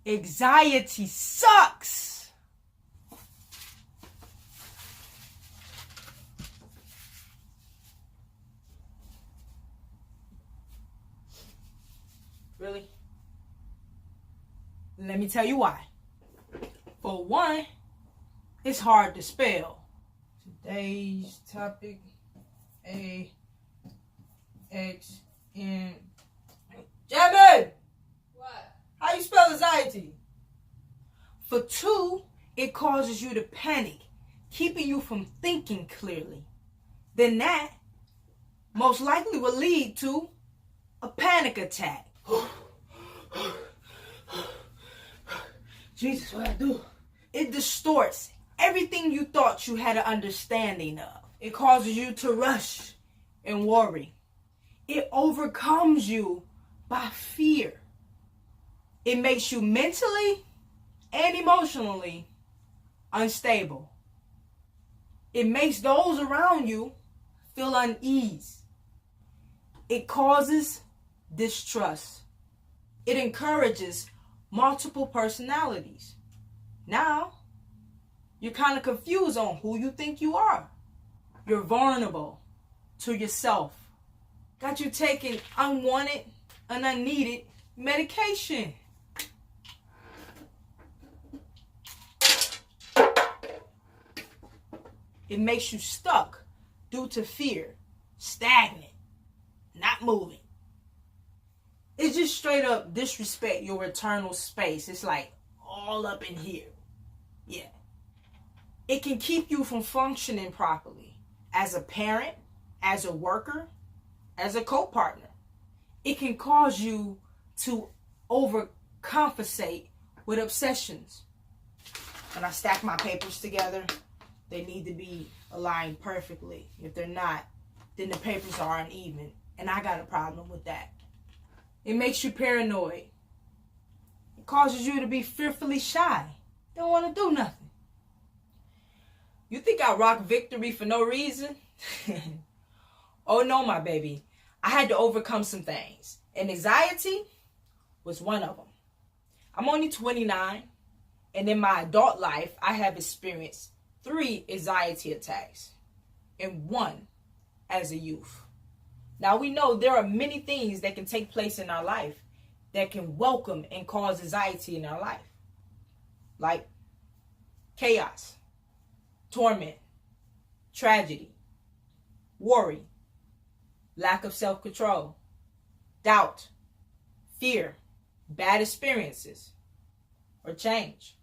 Anxiety sucks. Really? Let me tell you why. For one, it's hard to spell. Today's topic, A-X-N. Jamie! What? How you spell anxiety? For two, it causes you to panic, keeping you from thinking clearly. Then that most likely will lead to a panic attack. Jesus, what I do? It distorts everything you thought you had an understanding of. It causes you to rush and worry. It overcomes you by fear. It makes you mentally and emotionally unstable. It makes those around you feel unease. It causes distrust. It encourages multiple personalities. Now, you're kind of confused on who you think you are. You're vulnerable to yourself. Got you taking unwanted and unneeded medication. It makes you stuck due to fear, stagnant, not moving. It's just straight up disrespect your eternal space. It's like all up in here. Yeah. It can keep you from functioning properly as a parent, as a worker, as a co-partner. It can cause you to overcompensate with obsessions. When I stack my papers together, they need to be aligned perfectly. If they're not, then the papers are uneven. And I got a problem with that. It makes you paranoid. It causes you to be fearfully shy. Don't want to do nothing. You think I rock victory for no reason? Oh no, my baby. I had to overcome some things. And anxiety was one of them. I'm only 29. And in my adult life, I have experienced 3 anxiety attacks. And 1 as a youth. Now we know there are many things that can take place in our life that can welcome and cause anxiety in our life. Like chaos, torment, tragedy, worry, lack of self-control, doubt, fear, bad experiences, or change,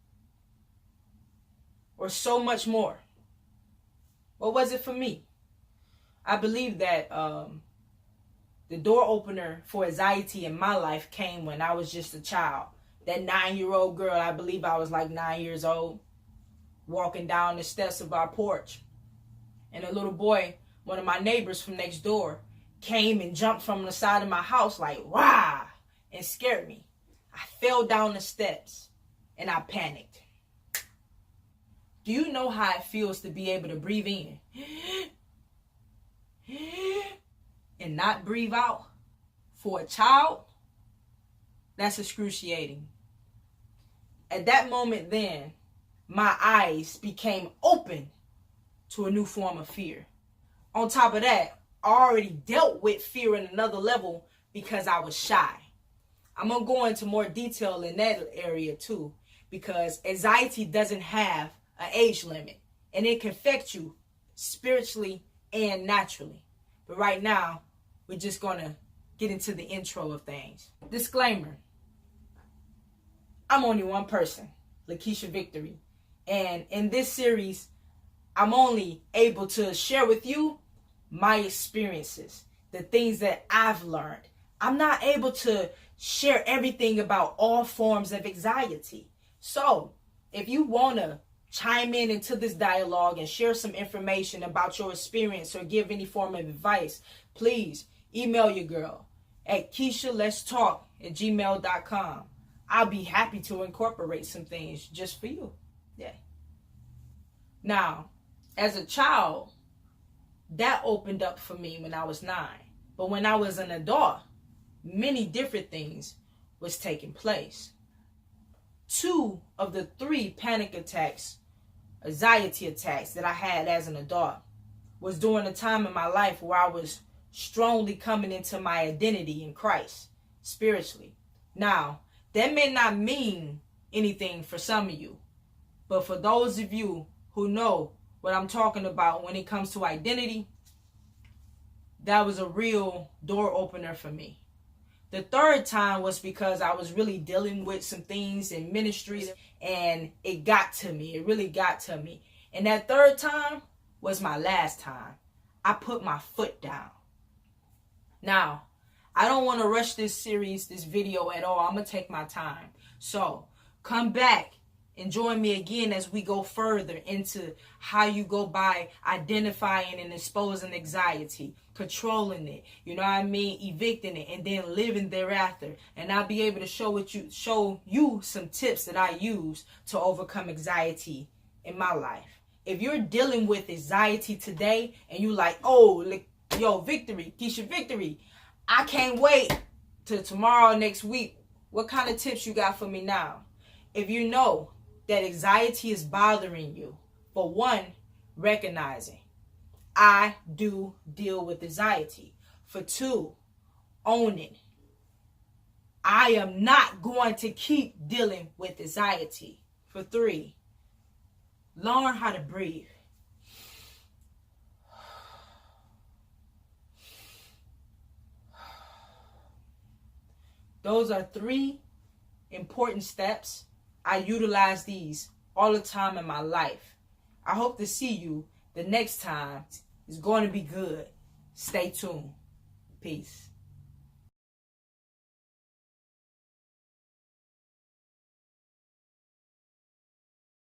or so much more. What was it for me? I believe that the door opener for anxiety in my life came when I was just a child. That 9-year-old girl, I believe I was like 9 years old, walking down the steps of our porch. And a little boy, one of my neighbors from next door, came and jumped from the side of my house like, "Wah!" and scared me. I fell down the steps and I panicked. Do you know how it feels to be able to breathe in and not breathe out? For a child, that's excruciating. At that moment then, my eyes became open to a new form of fear. On top of that, I already dealt with fear in another level because I was shy. I'm going to go into more detail in that area too, because anxiety doesn't have an age limit and it can affect you spiritually and naturally. But right now, we're just going to get into the intro of things. Disclaimer. I'm only one person, Lakeisha Victory. And in this series, I'm only able to share with you my experiences, the things that I've learned. I'm not able to share everything about all forms of anxiety. So if you want to chime in into this dialogue and share some information about your experience or give any form of advice, please email your girl at KeishaLet'sTalk@gmail.com. I'll be happy to incorporate some things just for you. Yeah. Now, as a child, that opened up for me when I was 9. But when I was an adult, many different things was taking place. 2 of the 3 panic attacks, anxiety attacks that I had as an adult was during a time in my life where I was strongly coming into my identity in Christ spiritually. Now, that may not mean anything for some of you, but for those of you who know what I'm talking about when it comes to identity, that was a real door opener for me. The 3rd time was because I was really dealing with some things in ministries, and it got to me. It really got to me. And that 3rd time was my last time. I put my foot down. Now, I don't want to rush this series, this video at all. I'm going to take my time. So, come back and join me again as we go further into how you go by identifying and exposing anxiety, controlling it, you know what I mean, evicting it, and then living thereafter. And I'll be able to show you some tips that I use to overcome anxiety in my life. If you're dealing with anxiety today and you like, oh, yo, victory, Keisha, victory, I can't wait till tomorrow, next week. What kind of tips you got for me now? If you know that anxiety is bothering you, for one, recognizing I do deal with anxiety. For 2, owning I am not going to keep dealing with anxiety. For 3, learn how to breathe. Those are 3 important steps. I utilize these all the time in my life. I hope to see you the next time. It's going to be good. Stay tuned. Peace.